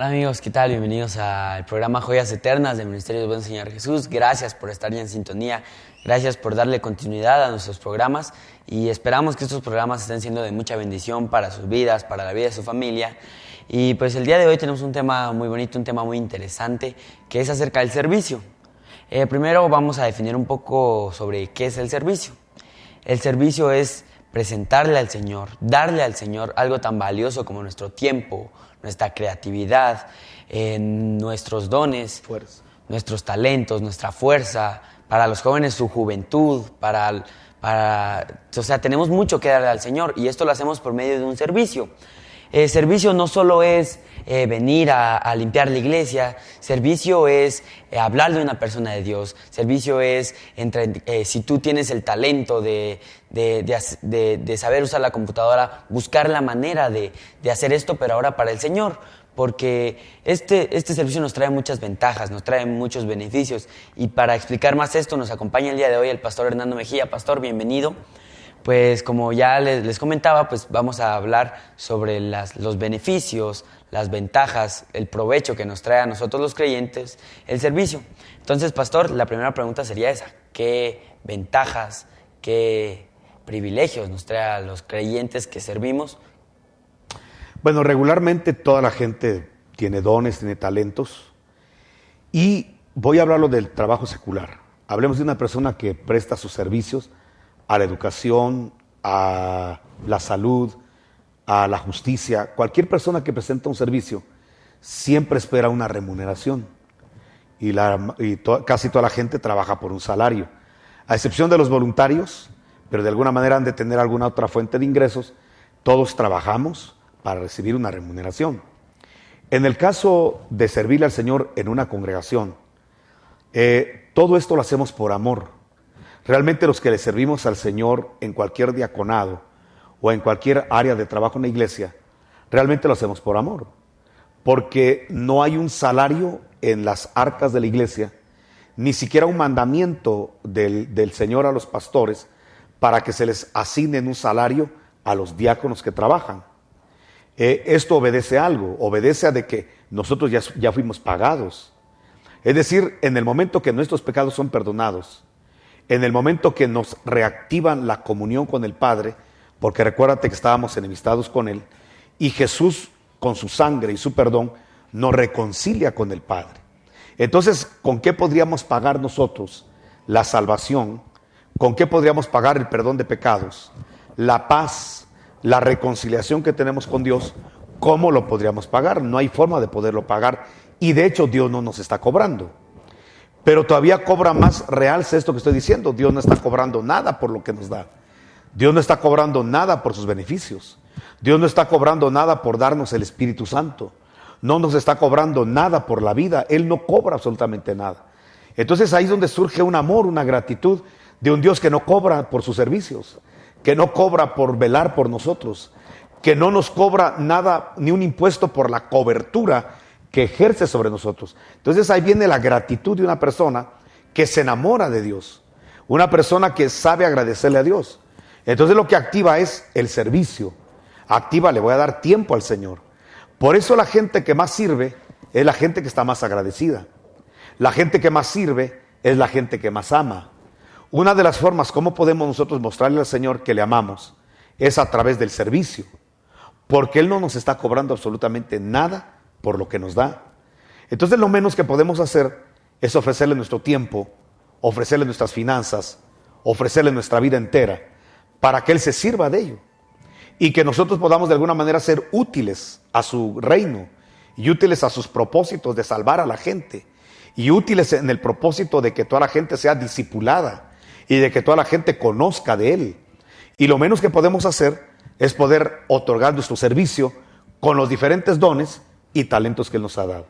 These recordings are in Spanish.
Hola amigos, ¿qué tal? Bienvenidos al programa Joyas Eternas del Ministerio del Buen Señor Jesús. Gracias por estar ya en sintonía, gracias por darle continuidad a nuestros programas y esperamos que estos programas estén siendo de mucha bendición para sus vidas, para la vida de su familia. Y pues el día de hoy tenemos un tema muy bonito, un tema muy interesante, que es acerca del servicio. Primero vamos a definir un poco sobre qué es el servicio. El servicio es presentarle al Señor, darle al Señor algo tan valioso como nuestro tiempo, nuestra creatividad, nuestros dones, nuestros talentos, nuestra fuerza, para los jóvenes su juventud, tenemos mucho que darle al Señor y esto lo hacemos por medio de un servicio. Servicio no solo es venir a limpiar la iglesia, servicio es hablar de una persona de Dios, servicio es, si tú tienes el talento de saber usar la computadora, buscar la manera de hacer esto, pero ahora para el Señor, porque este servicio nos trae muchas ventajas, nos trae muchos beneficios, y para explicar más esto nos acompaña el día de hoy el pastor Hernando Mejía. Pastor, bienvenido. Pues como ya les comentaba, pues vamos a hablar sobre los beneficios, las ventajas, el provecho que nos trae a nosotros los creyentes el servicio. Entonces, pastor, la primera pregunta sería esa: ¿qué ventajas, qué privilegios nos trae a los creyentes que servimos? Bueno, regularmente toda la gente tiene dones, tiene talentos, y voy a hablarlo del trabajo secular. Hablemos de una persona que presta sus servicios a la educación, a la salud, a la justicia. Cualquier persona que presenta un servicio siempre espera una remuneración, casi toda la gente trabaja por un salario, a excepción de los voluntarios, pero de alguna manera han de tener alguna otra fuente de ingresos. Todos trabajamos para recibir una remuneración. En el caso de servirle al Señor en una congregación, todo esto lo hacemos por amor. Realmente los que le servimos al Señor en cualquier diaconado o en cualquier área de trabajo en la iglesia, realmente lo hacemos por amor, porque no hay un salario en las arcas de la iglesia, ni siquiera un mandamiento del Señor a los pastores para que se les asignen un salario a los diáconos que trabajan. Esto obedece a algo, obedece a de que nosotros ya fuimos pagados. Es decir, en el momento que nuestros pecados son perdonados, en el momento que nos reactivan la comunión con el Padre, porque recuérdate que estábamos enemistados con Él, y Jesús con su sangre y su perdón nos reconcilia con el Padre. Entonces, ¿con qué podríamos pagar nosotros la salvación? ¿Con qué podríamos pagar el perdón de pecados? La paz, la reconciliación que tenemos con Dios, ¿cómo lo podríamos pagar? No hay forma de poderlo pagar, y de hecho Dios no nos está cobrando. Pero todavía cobra más realce esto que estoy diciendo. Dios no está cobrando nada por lo que nos da. Dios no está cobrando nada por sus beneficios. Dios no está cobrando nada por darnos el Espíritu Santo. No nos está cobrando nada por la vida. Él no cobra absolutamente nada. Entonces ahí es donde surge un amor, una gratitud de un Dios que no cobra por sus servicios, que no cobra por velar por nosotros, que no nos cobra nada, ni un impuesto por la cobertura que ejerce sobre nosotros. Entonces ahí viene la gratitud de una persona que se enamora de Dios, una persona que sabe agradecerle a Dios. Entonces lo que activa es el servicio, le voy a dar tiempo al Señor. Por eso la gente que más sirve es la gente que está más agradecida. La gente que más sirve es la gente que más ama. Una de las formas como podemos nosotros mostrarle al Señor que le amamos es a través del servicio, porque Él no nos está cobrando absolutamente nada por lo que nos da. Entonces lo menos que podemos hacer es ofrecerle nuestro tiempo, ofrecerle nuestras finanzas, ofrecerle nuestra vida entera, para que Él se sirva de ello, y que nosotros podamos de alguna manera ser útiles a su reino, y útiles a sus propósitos de salvar a la gente, y útiles en el propósito de que toda la gente sea discipulada, y de que toda la gente conozca de Él. Y lo menos que podemos hacer es poder otorgar nuestro servicio con los diferentes dones y talentos que Él nos ha dado.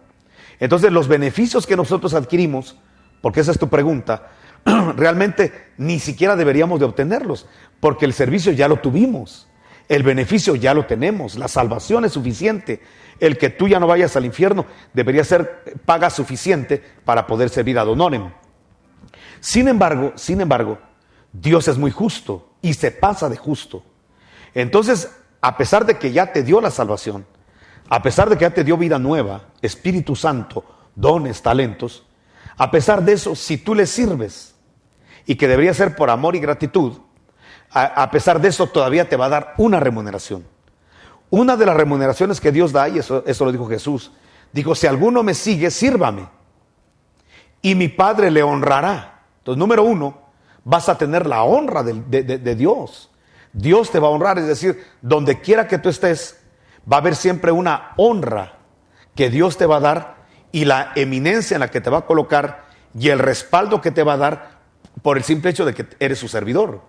Entonces los beneficios que nosotros adquirimos, porque esa es tu pregunta, realmente ni siquiera deberíamos de obtenerlos, porque el servicio ya lo tuvimos, el beneficio ya lo tenemos, la salvación es suficiente, el que tú ya no vayas al infierno debería ser paga suficiente para poder servir ad honorem. Sin embargo, Dios es muy justo y se pasa de justo. Entonces, a pesar de que ya te dio la salvación, a pesar de que ya te dio vida nueva, Espíritu Santo, dones, talentos, a pesar de eso, si tú le sirves, y que debería ser por amor y gratitud, a pesar de eso todavía te va a dar una remuneración. Una de las remuneraciones que Dios da, y eso lo dijo Jesús, dijo, si alguno me sigue, sírvame, y mi Padre le honrará. Entonces, número uno, vas a tener la honra de Dios. Dios te va a honrar, es decir, donde quiera que tú estés, va a haber siempre una honra que Dios te va a dar, y la eminencia en la que te va a colocar, y el respaldo que te va a dar por el simple hecho de que eres su servidor.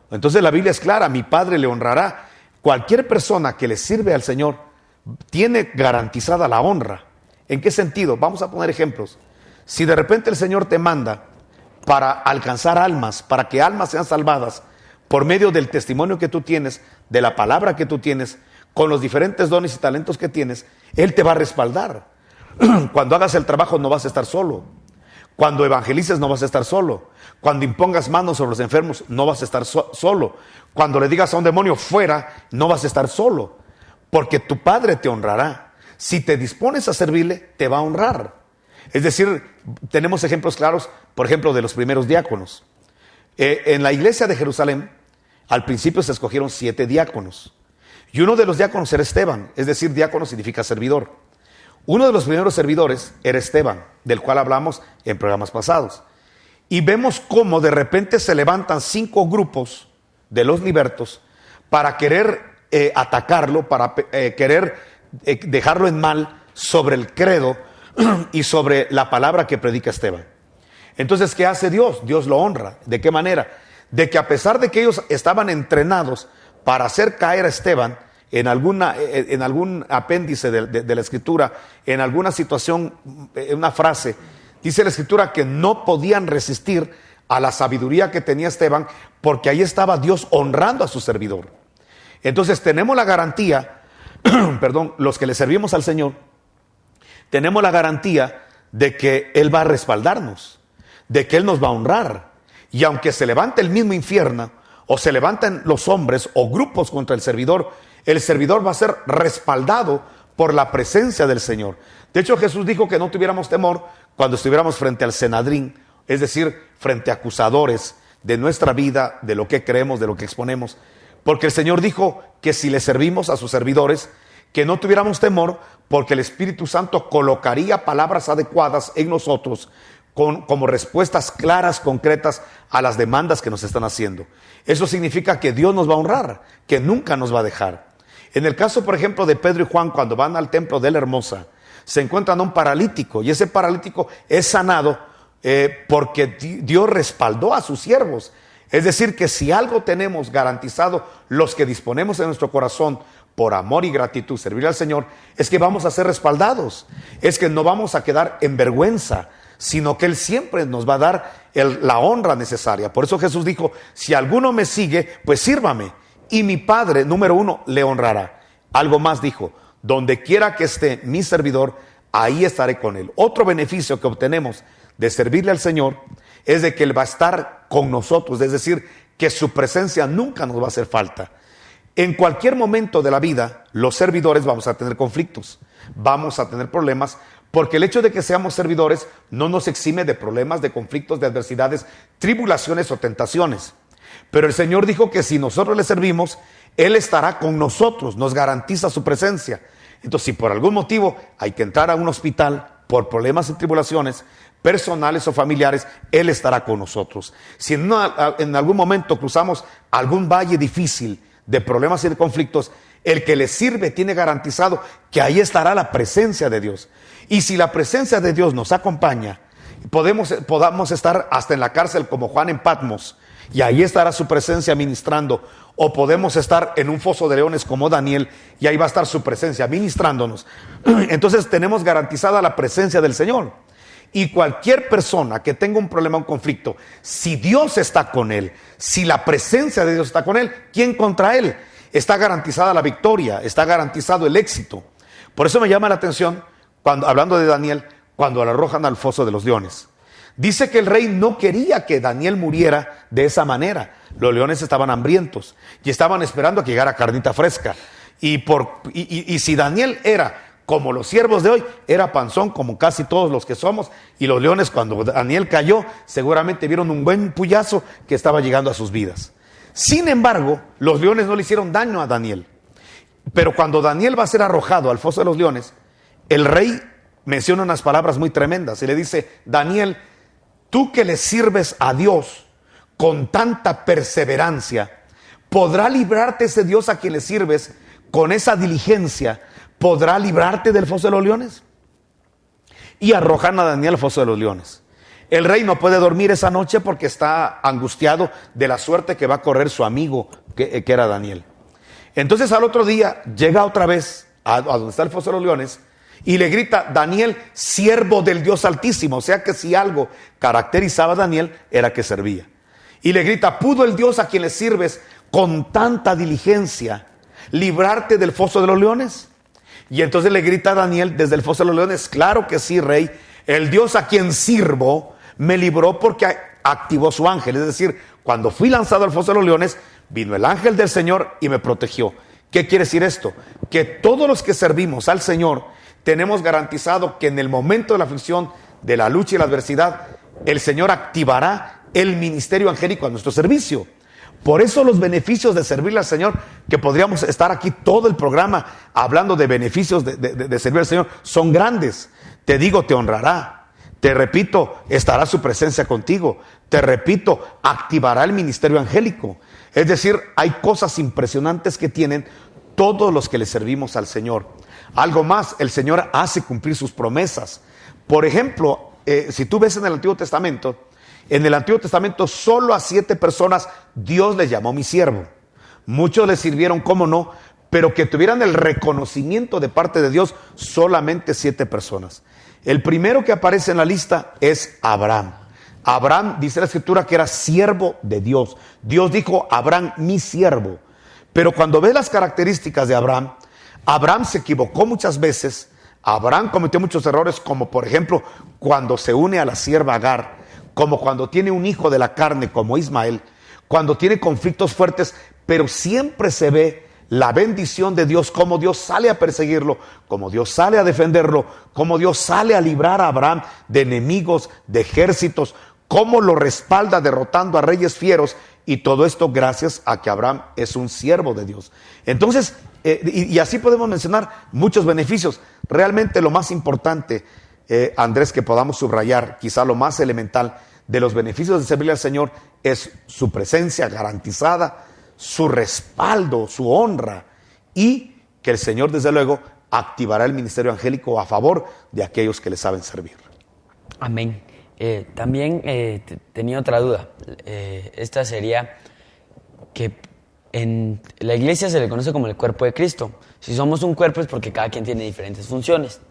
Entonces la Biblia es clara, mi Padre le honrará. Cualquier persona que le sirve al Señor tiene garantizada la honra. ¿En qué sentido? Vamos a poner ejemplos. Si de repente el Señor te manda para alcanzar almas, para que almas sean salvadas, por medio del testimonio que tú tienes, de la palabra que tú tienes, con los diferentes dones y talentos que tienes, Él te va a respaldar. Cuando hagas el trabajo no vas a estar solo. Cuando evangelices no vas a estar solo. Cuando impongas manos sobre los enfermos no vas a estar solo. Cuando le digas a un demonio fuera, no vas a estar solo. Porque tu Padre te honrará. Si te dispones a servirle, te va a honrar. Es decir, tenemos ejemplos claros, por ejemplo, de los primeros diáconos. En la iglesia de Jerusalén, al principio se escogieron 7 diáconos. Y uno de los diáconos era Esteban, es decir, diácono significa servidor. Uno de los primeros servidores era Esteban, del cual hablamos en programas pasados. Y vemos cómo de repente se levantan 5 grupos de los libertos para querer atacarlo, para querer dejarlo en mal sobre el credo y sobre la palabra que predica Esteban. Entonces, ¿qué hace Dios? Dios lo honra. ¿De qué manera? De que a pesar de que ellos estaban entrenados para hacer caer a Esteban en algún apéndice de la Escritura, en alguna situación, en una frase, dice la Escritura que no podían resistir a la sabiduría que tenía Esteban, porque ahí estaba Dios honrando a su servidor. Entonces tenemos la garantía, perdón, los que le servimos al Señor, tenemos la garantía de que Él va a respaldarnos, de que Él nos va a honrar. Y aunque se levante el mismo infierno, o se levanten los hombres o grupos contra el servidor va a ser respaldado por la presencia del Señor. De hecho, Jesús dijo que no tuviéramos temor cuando estuviéramos frente al Senadrín, es decir, frente a acusadores de nuestra vida, de lo que creemos, de lo que exponemos. Porque el Señor dijo que si le servimos a sus servidores, que no tuviéramos temor, porque el Espíritu Santo colocaría palabras adecuadas en nosotros como respuestas claras, concretas a las demandas que nos están haciendo. Eso significa que Dios nos va a honrar, que nunca nos va a dejar. En el caso, por ejemplo, de Pedro y Juan, cuando van al templo de la Hermosa, se encuentran a un paralítico, y ese paralítico es sanado porque Dios respaldó a sus siervos. Es decir, que si algo tenemos garantizado los que disponemos en nuestro corazón por amor y gratitud, servir al Señor, es que vamos a ser respaldados, es que no vamos a quedar en vergüenza, sino que Él siempre nos va a dar la honra necesaria. Por eso Jesús dijo, si alguno me sigue, pues sírvame, y mi Padre, número 1, le honrará. Algo más dijo, donde quiera que esté mi servidor, ahí estaré con él. Otro beneficio que obtenemos de servirle al Señor es de que Él va a estar con nosotros, es decir, que su presencia nunca nos va a hacer falta. En cualquier momento de la vida, los servidores vamos a tener conflictos, vamos a tener problemas, porque el hecho de que seamos servidores no nos exime de problemas, de conflictos, de adversidades, tribulaciones o tentaciones. Pero el Señor dijo que si nosotros le servimos, Él estará con nosotros, nos garantiza su presencia. Entonces, si por algún motivo hay que entrar a un hospital por problemas y tribulaciones personales o familiares, Él estará con nosotros. Si en algún momento cruzamos algún valle difícil de problemas y de conflictos, el que le sirve tiene garantizado que ahí estará la presencia de Dios. Y si la presencia de Dios nos acompaña, podamos estar hasta en la cárcel como Juan en Patmos, y ahí estará su presencia ministrando, o podemos estar en un foso de leones como Daniel, y ahí va a estar su presencia ministrándonos. Entonces tenemos garantizada la presencia del Señor. Y cualquier persona que tenga un problema, un conflicto, si Dios está con él, si la presencia de Dios está con él, ¿quién contra él? Está garantizada la victoria, está garantizado el éxito. Por eso me llama la atención, hablando de Daniel, cuando lo arrojan al foso de los leones. Dice que el rey no quería que Daniel muriera de esa manera. Los leones estaban hambrientos y estaban esperando a que llegara carnita fresca. Y si Daniel era como los siervos de hoy, era panzón como casi todos los que somos, y los leones cuando Daniel cayó seguramente vieron un buen puyazo que estaba llegando a sus vidas. Sin embargo, los leones no le hicieron daño a Daniel, pero cuando Daniel va a ser arrojado al foso de los leones, el rey menciona unas palabras muy tremendas y le dice: Daniel, tú que le sirves a Dios con tanta perseverancia, ¿podrá librarte ese Dios a quien le sirves con esa diligencia? ¿Podrá librarte del foso de los leones? Y arrojan a Daniel al foso de los leones. El rey no puede dormir esa noche porque está angustiado de la suerte que va a correr su amigo, que era Daniel. Entonces al otro día llega otra vez a donde está el foso de los leones y le grita: Daniel, siervo del Dios Altísimo. O sea que si algo caracterizaba a Daniel era que servía. Y le grita: ¿pudo el Dios a quien le sirves con tanta diligencia librarte del foso de los leones? Y entonces le grita a Daniel desde el foso de los leones: claro que sí, rey, el Dios a quien sirvo me libró porque activó su ángel. Es decir, cuando fui lanzado al foso de los leones, vino el ángel del Señor y me protegió. ¿Qué quiere decir esto? Que todos los que servimos al Señor tenemos garantizado que en el momento de la aflicción, de la lucha y la adversidad, el Señor activará el ministerio angélico a nuestro servicio. Por eso los beneficios de servirle al Señor, que podríamos estar aquí todo el programa hablando de beneficios de servir al Señor, son grandes. Te digo, te honrará. Te repito, estará su presencia contigo. Te repito, activará el ministerio angélico. Es decir, hay cosas impresionantes que tienen todos los que le servimos al Señor. Algo más, el Señor hace cumplir sus promesas. Por ejemplo, si tú ves en el Antiguo Testamento solo a 7 personas Dios les llamó mi siervo. Muchos le sirvieron, cómo no, pero que tuvieran el reconocimiento de parte de Dios, solamente 7 personas. El primero que aparece en la lista es Abraham. Abraham, dice la Escritura, que era siervo de Dios. Dios dijo: Abraham, mi siervo. Pero cuando ves las características de Abraham, Abraham se equivocó muchas veces. Abraham cometió muchos errores, como por ejemplo cuando se une a la sierva Agar, como cuando tiene un hijo de la carne como Ismael, cuando tiene conflictos fuertes, pero siempre se ve la bendición de Dios, cómo Dios sale a perseguirlo, cómo Dios sale a defenderlo, cómo Dios sale a librar a Abraham de enemigos, de ejércitos, cómo lo respalda derrotando a reyes fieros, y todo esto gracias a que Abraham es un siervo de Dios. Entonces, y así podemos mencionar muchos beneficios. Realmente lo más importante, Andrés, que podamos subrayar, quizá lo más elemental de los beneficios de servirle al Señor, es su presencia garantizada, su respaldo, su honra, y que el Señor desde luego activará el ministerio angélico a favor de aquellos que le saben servir. Amén. También tenía otra duda. Esta sería que en la iglesia se le conoce como el cuerpo de Cristo. Si somos un cuerpo es porque cada quien tiene diferentes funciones.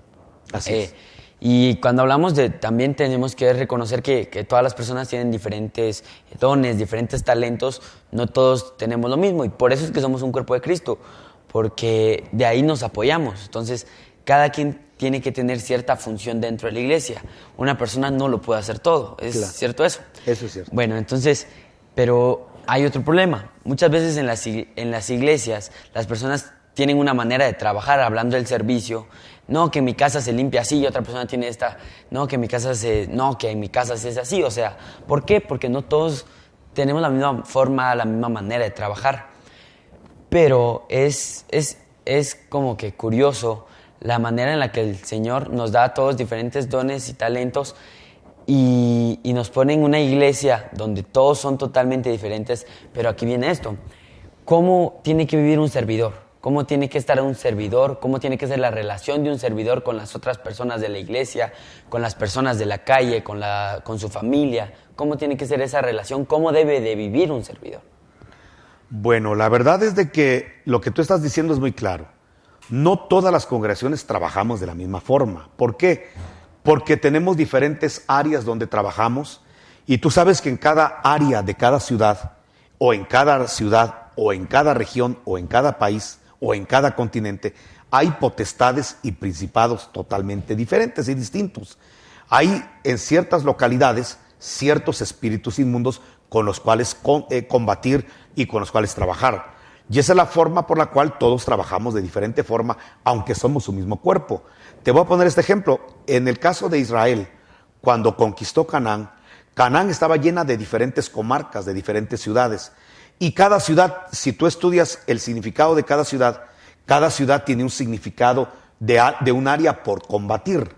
Así es. Y cuando hablamos también tenemos que reconocer que todas las personas tienen diferentes dones, diferentes talentos. No todos tenemos lo mismo, y por eso es que somos un cuerpo de Cristo, porque de ahí nos apoyamos. Entonces, cada quien tiene que tener cierta función dentro de la iglesia. Una persona no lo puede hacer todo. ¿Es claro. cierto eso? Eso es cierto. Bueno, entonces, pero hay otro problema. Muchas veces en las iglesias las personas tienen una manera de trabajar hablando del servicio. No, que en mi casa se limpia así, y otra persona tiene esta. No, que en mi casa que en mi casa se es así. O sea, ¿por qué? Porque no todos tenemos la misma forma, la misma manera de trabajar. Pero es como que curioso la manera en la que el Señor nos da a todos diferentes dones y talentos, y nos pone en una iglesia donde todos son totalmente diferentes. Pero aquí viene esto: ¿cómo tiene que vivir un servidor? ¿Cómo tiene que estar un servidor? ¿Cómo tiene que ser la relación de un servidor con las otras personas de la iglesia, con las personas de la calle, con su familia? ¿Cómo tiene que ser esa relación? ¿Cómo debe de vivir un servidor? Bueno, la verdad es de que lo que tú estás diciendo es muy claro. No todas las congregaciones trabajamos de la misma forma. ¿Por qué? Porque tenemos diferentes áreas donde trabajamos, y tú sabes que en cada área de cada ciudad, o en cada ciudad, o en cada región, o en cada país, o en cada continente, hay potestades y principados totalmente diferentes y distintos. Hay en ciertas localidades ciertos espíritus inmundos con los cuales combatir y con los cuales trabajar. Y esa es la forma por la cual todos trabajamos de diferente forma, aunque somos un mismo cuerpo. Te voy a poner este ejemplo. En el caso de Israel, cuando conquistó Canaán, Canaán estaba llena de diferentes comarcas, de diferentes ciudades. Y cada ciudad, si tú estudias el significado de cada ciudad tiene un significado de un área por combatir.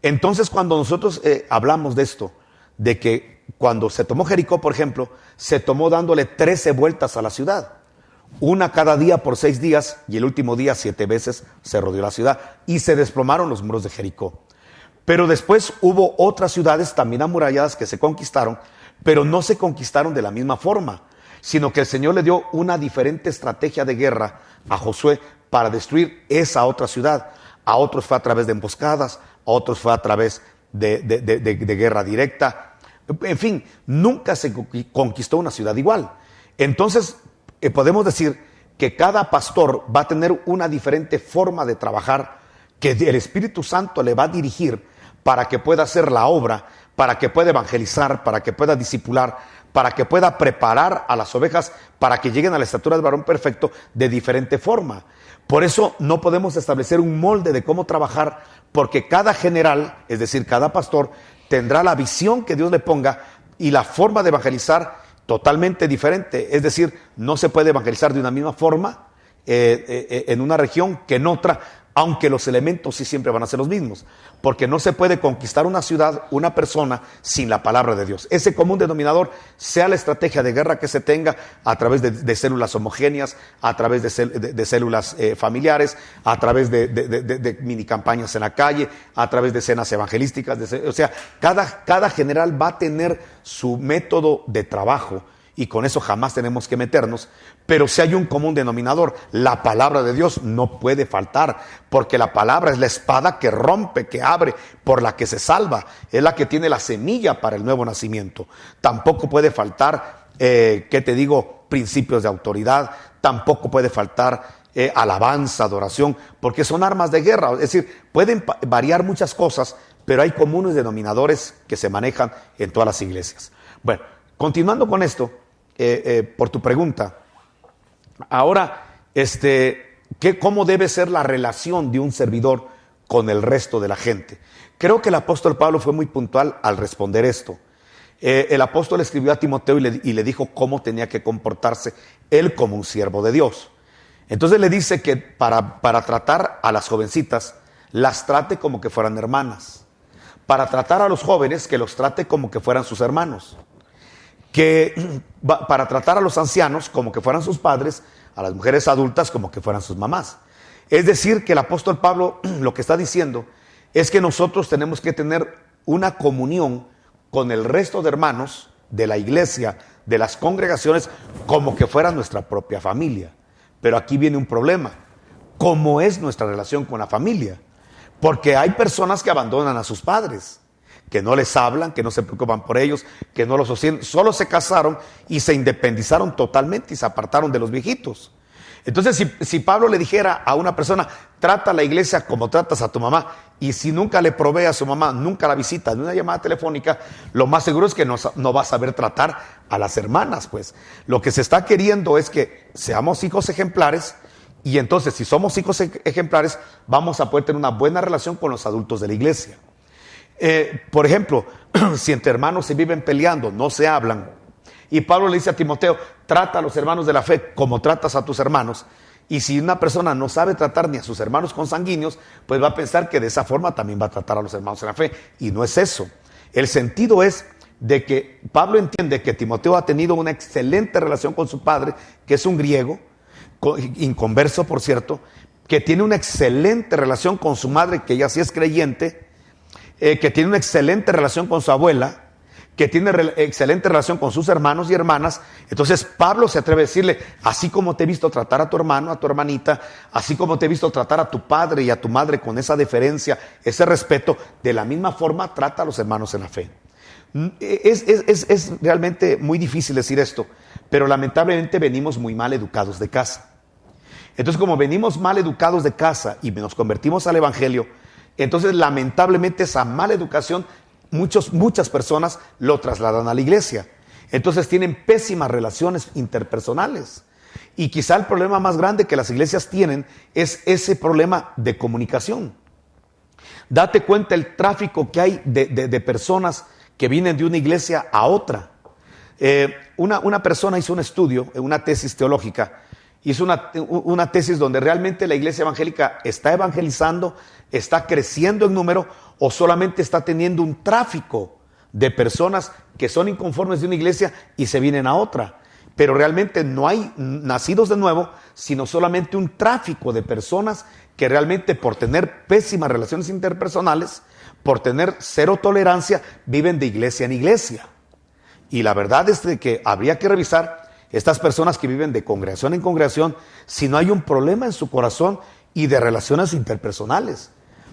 Entonces, cuando nosotros hablamos de esto, de que cuando se tomó Jericó, por ejemplo, se tomó dándole 13 vueltas a la ciudad. Una cada día por 6 días, y el último día 7 veces se rodeó la ciudad y se desplomaron los muros de Jericó. Pero después hubo otras ciudades también amuralladas que se conquistaron, pero no se conquistaron de la misma forma, sino que el Señor le dio una diferente estrategia de guerra a Josué para destruir esa otra ciudad. A otros fue a través de emboscadas, a otros fue a través de guerra directa. En fin, nunca se conquistó una ciudad igual. Entonces, podemos decir que cada pastor va a tener una diferente forma de trabajar, que el Espíritu Santo le va a dirigir para que pueda hacer la obra, para que pueda evangelizar, para que pueda discipular, para que pueda preparar a las ovejas para que lleguen a la estatura del varón perfecto de diferente forma. Por eso no podemos establecer un molde de cómo trabajar, porque cada general, es decir, cada pastor, tendrá la visión que Dios le ponga y la forma de evangelizar totalmente diferente. Es decir, no se puede evangelizar de una misma forma en una región que en otra, aunque los elementos sí siempre van a ser los mismos, porque no se puede conquistar una ciudad, una persona, sin la palabra de Dios. Ese común denominador, sea la estrategia de guerra que se tenga, a través de células homogéneas, a través de células familiares, a través de mini campañas en la calle, a través de escenas evangelísticas, o sea, cada general va a tener su método de trabajo, y con eso jamás tenemos que meternos, pero si hay un común denominador, la palabra de Dios no puede faltar, porque la palabra es la espada que rompe, que abre, por la que se salva, es la que tiene la semilla para el nuevo nacimiento. Tampoco puede faltar, principios de autoridad, tampoco puede faltar alabanza, adoración, porque son armas de guerra. Es decir, pueden variar muchas cosas, pero hay comunes denominadores que se manejan en todas las iglesias. Bueno, continuando con esto, por tu pregunta, ahora, ¿cómo debe ser la relación de un servidor con el resto de la gente? Creo que el apóstol Pablo fue muy puntual al responder esto. El apóstol escribió a Timoteo y le dijo cómo tenía que comportarse él como un siervo de Dios. Entonces le dice que para tratar a las jovencitas, las trate como que fueran hermanas. Para tratar a los jóvenes, que los trate como que fueran sus hermanos. Que para tratar a los ancianos como que fueran sus padres, a las mujeres adultas como que fueran sus mamás. Es decir, que el apóstol Pablo lo que está diciendo es que nosotros tenemos que tener una comunión con el resto de hermanos de la iglesia, de las congregaciones, como que fuera nuestra propia familia. Pero aquí viene un problema. ¿Cómo es nuestra relación con la familia? Porque hay personas que abandonan a sus padres, que no les hablan, que no se preocupan por ellos, que no los sostienen, solo se casaron y se independizaron totalmente y se apartaron de los viejitos. Entonces, si Pablo le dijera a una persona, trata a la iglesia como tratas a tu mamá, y si nunca le provee a su mamá, nunca la visita, de una llamada telefónica, lo más seguro es que no va a saber tratar a las hermanas, pues. Lo que se está queriendo es que seamos hijos ejemplares, y entonces, si somos hijos ejemplares, vamos a poder tener una buena relación con los adultos de la iglesia. Por ejemplo, si entre hermanos se viven peleando, no se hablan, y Pablo le dice a Timoteo, trata a los hermanos de la fe como tratas a tus hermanos, y si una persona no sabe tratar ni a sus hermanos consanguíneos, pues va a pensar que de esa forma también va a tratar a los hermanos en la fe, y no es eso. El sentido es de que Pablo entiende que Timoteo ha tenido una excelente relación con su padre, que es un griego, inconverso por cierto, que tiene una excelente relación con su madre, que ella sí es creyente, que tiene una excelente relación con su abuela, que tiene excelente relación con sus hermanos y hermanas. Entonces Pablo se atreve a decirle, así como te he visto tratar a tu hermano, a tu hermanita, así como te he visto tratar a tu padre y a tu madre con esa deferencia, ese respeto, de la misma forma trata a los hermanos en la fe. Es realmente muy difícil decir esto, pero lamentablemente venimos muy mal educados de casa. Entonces, como venimos mal educados de casa y nos convertimos al evangelio, entonces lamentablemente esa mala educación muchas personas lo trasladan a la iglesia. Entonces tienen pésimas relaciones interpersonales. Y quizá el problema más grande que las iglesias tienen es ese problema de comunicación. Date cuenta el tráfico que hay de personas que vienen de una iglesia a otra. Una persona hizo un estudio, una tesis teológica, hizo una tesis donde realmente la iglesia evangélica está evangelizando, está creciendo en número o solamente está teniendo un tráfico de personas que son inconformes de una iglesia y se vienen a otra. Pero realmente no hay nacidos de nuevo, sino solamente un tráfico de personas que realmente por tener pésimas relaciones interpersonales, por tener cero tolerancia, viven de iglesia en iglesia. Y la verdad es que habría que revisar estas personas que viven de congregación en congregación, si no hay un problema en su corazón y de relaciones interpersonales.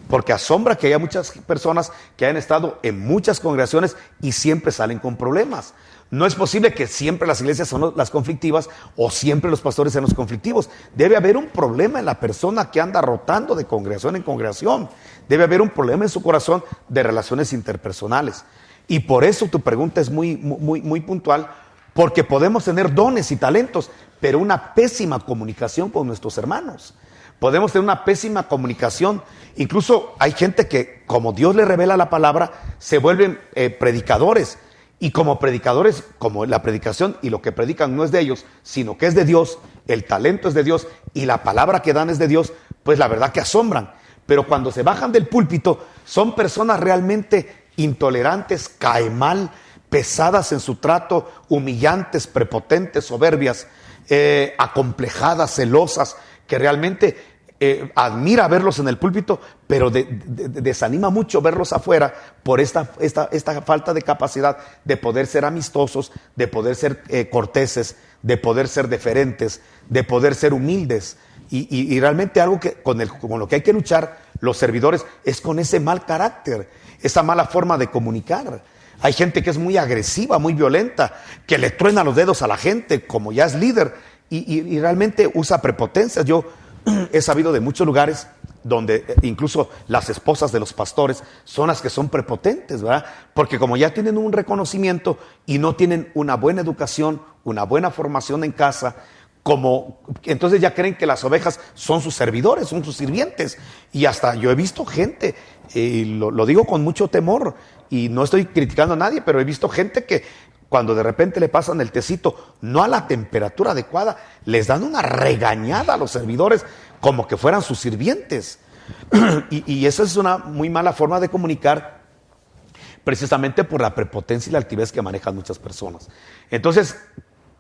Porque asombra que haya muchas personas que hayan estado en muchas congregaciones y siempre salen con problemas. No es posible que siempre las iglesias son las conflictivas o siempre los pastores sean los conflictivos. Debe haber un problema en la persona que anda rotando de congregación en congregación. Debe haber un problema en su corazón de relaciones interpersonales. Y por eso tu pregunta es muy puntual, porque podemos tener dones y talentos, pero una pésima comunicación con nuestros hermanos. Podemos tener una pésima comunicación. Incluso hay gente que, como Dios le revela la palabra, se vuelven predicadores. Y como predicadores, como la predicación y lo que predican no es de ellos, sino que es de Dios, el talento es de Dios y la palabra que dan es de Dios, pues la verdad que asombran. Pero cuando se bajan del púlpito, son personas realmente intolerantes, cae mal, pesadas en su trato, humillantes, prepotentes, soberbias, acomplejadas, celosas, que realmente admira verlos en el púlpito, pero desanima mucho verlos afuera por esta falta de capacidad de poder ser amistosos, de poder ser corteses, de poder ser deferentes, de poder ser humildes. Y realmente algo que con lo que hay que luchar los servidores es con ese mal carácter, esa mala forma de comunicar. Hay gente que es muy agresiva, muy violenta, que le truena los dedos a la gente como ya es líder y realmente usa prepotencias. Yo he sabido de muchos lugares donde incluso las esposas de los pastores son las que son prepotentes, ¿verdad? Porque como ya tienen un reconocimiento y no tienen una buena educación, una buena formación en casa, entonces ya creen que las ovejas son sus servidores, son sus sirvientes. Y hasta yo he visto gente, y lo digo con mucho temor, y no estoy criticando a nadie, pero he visto gente que cuando de repente le pasan el tecito, no a la temperatura adecuada, les dan una regañada a los servidores como que fueran sus sirvientes. Y esa es una muy mala forma de comunicar, precisamente por la prepotencia y la altivez que manejan muchas personas. Entonces,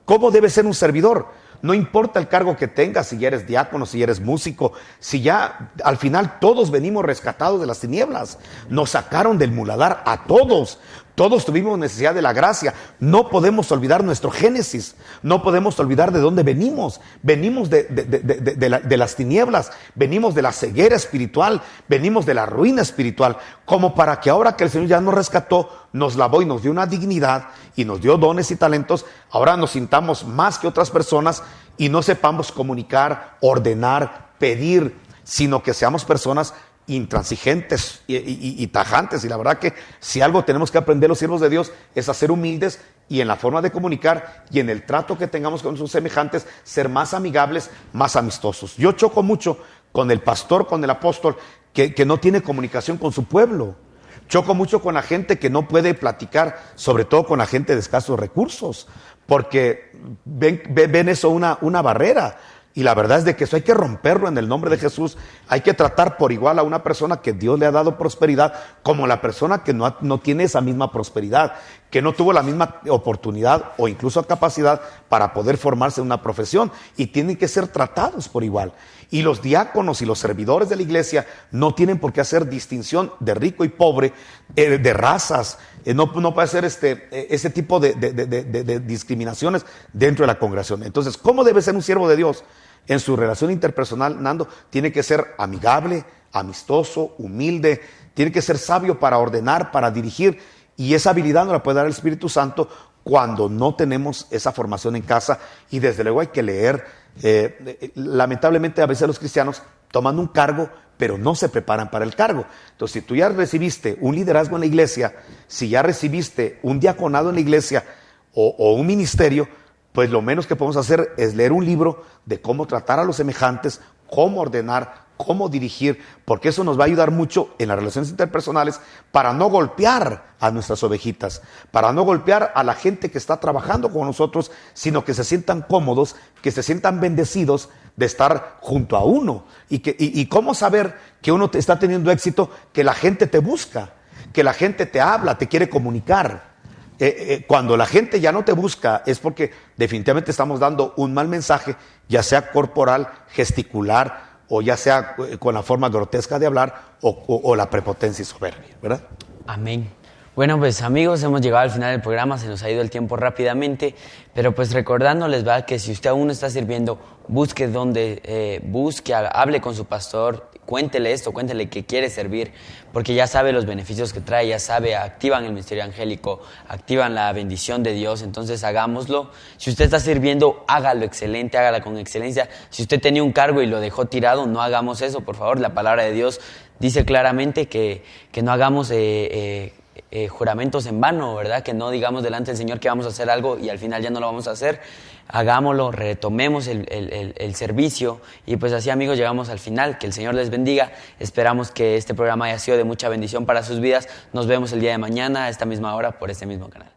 ¿cómo debe ser un servidor? No importa el cargo que tengas, si ya eres diácono, si ya eres músico, si ya al final todos venimos rescatados de las tinieblas. Nos sacaron del muladar a todos. Todos tuvimos necesidad de la gracia. No podemos olvidar nuestro génesis. No podemos olvidar de dónde venimos. Venimos de las tinieblas. Venimos de la ceguera espiritual. Venimos de la ruina espiritual. Como para que ahora que el Señor ya nos rescató, nos lavó y nos dio una dignidad y nos dio dones y talentos, ahora nos sintamos más que otras personas y no sepamos comunicar, ordenar, pedir, sino que seamos personas intransigentes y tajantes. Y la verdad que si algo tenemos que aprender los siervos de Dios es a ser humildes y en la forma de comunicar y en el trato que tengamos con sus semejantes, ser más amigables, más amistosos. Yo choco mucho con el pastor, con el apóstol, que no tiene comunicación con su pueblo. Choco mucho con la gente que no puede platicar, sobre todo con la gente de escasos recursos, porque ven eso una barrera. Y la verdad es de que eso hay que romperlo en el nombre de Jesús. Hay que tratar por igual a una persona que Dios le ha dado prosperidad como la persona que no tiene esa misma prosperidad, que no tuvo la misma oportunidad o incluso capacidad para poder formarse en una profesión, y tienen que ser tratados por igual. Y los diáconos y los servidores de la iglesia no tienen por qué hacer distinción de rico y pobre, de razas. No puede hacer ese tipo de discriminaciones dentro de la congregación. Entonces, ¿cómo debe ser un siervo de Dios? En su relación interpersonal, Nando, tiene que ser amigable, amistoso, humilde, tiene que ser sabio para ordenar, para dirigir, y esa habilidad nos la puede dar el Espíritu Santo cuando no tenemos esa formación en casa. Y desde luego hay que leer. Lamentablemente a veces los cristianos toman un cargo pero no se preparan para el cargo. Entonces, si tú ya recibiste un liderazgo en la iglesia, si ya recibiste un diaconado en la iglesia o un ministerio, pues lo menos que podemos hacer es leer un libro de cómo tratar a los semejantes, cómo ordenar, cómo dirigir, porque eso nos va a ayudar mucho en las relaciones interpersonales para no golpear a nuestras ovejitas, para no golpear a la gente que está trabajando con nosotros, sino que se sientan cómodos, que se sientan bendecidos de estar junto a uno. Y cómo saber que uno está teniendo éxito, que la gente te busca, que la gente te habla, te quiere comunicar. Cuando la gente ya no te busca es porque definitivamente estamos dando un mal mensaje, ya sea corporal, gesticular, o ya sea con la forma grotesca de hablar o la prepotencia y soberbia, ¿verdad? Amén. Bueno, pues amigos, hemos llegado al final del programa, se nos ha ido el tiempo rápidamente, pero pues recordándoles, ¿verdad?, que si usted aún no está sirviendo, busque hable con su pastor, cuéntele esto, cuéntele que quiere servir, porque ya sabe los beneficios que trae, ya sabe, activan el ministerio angélico, activan la bendición de Dios, entonces hagámoslo. Si usted está sirviendo, hágalo excelente, hágala con excelencia. Si usted tenía un cargo y lo dejó tirado, no hagamos eso, por favor. La palabra de Dios dice claramente que no hagamos juramentos en vano, ¿verdad? Que no digamos delante del Señor que vamos a hacer algo y al final ya no lo vamos a hacer. Hagámoslo, retomemos el servicio y pues así, amigos, llegamos al final. Que el Señor les bendiga. Esperamos que este programa haya sido de mucha bendición para sus vidas. Nos vemos el día de mañana a esta misma hora por este mismo canal.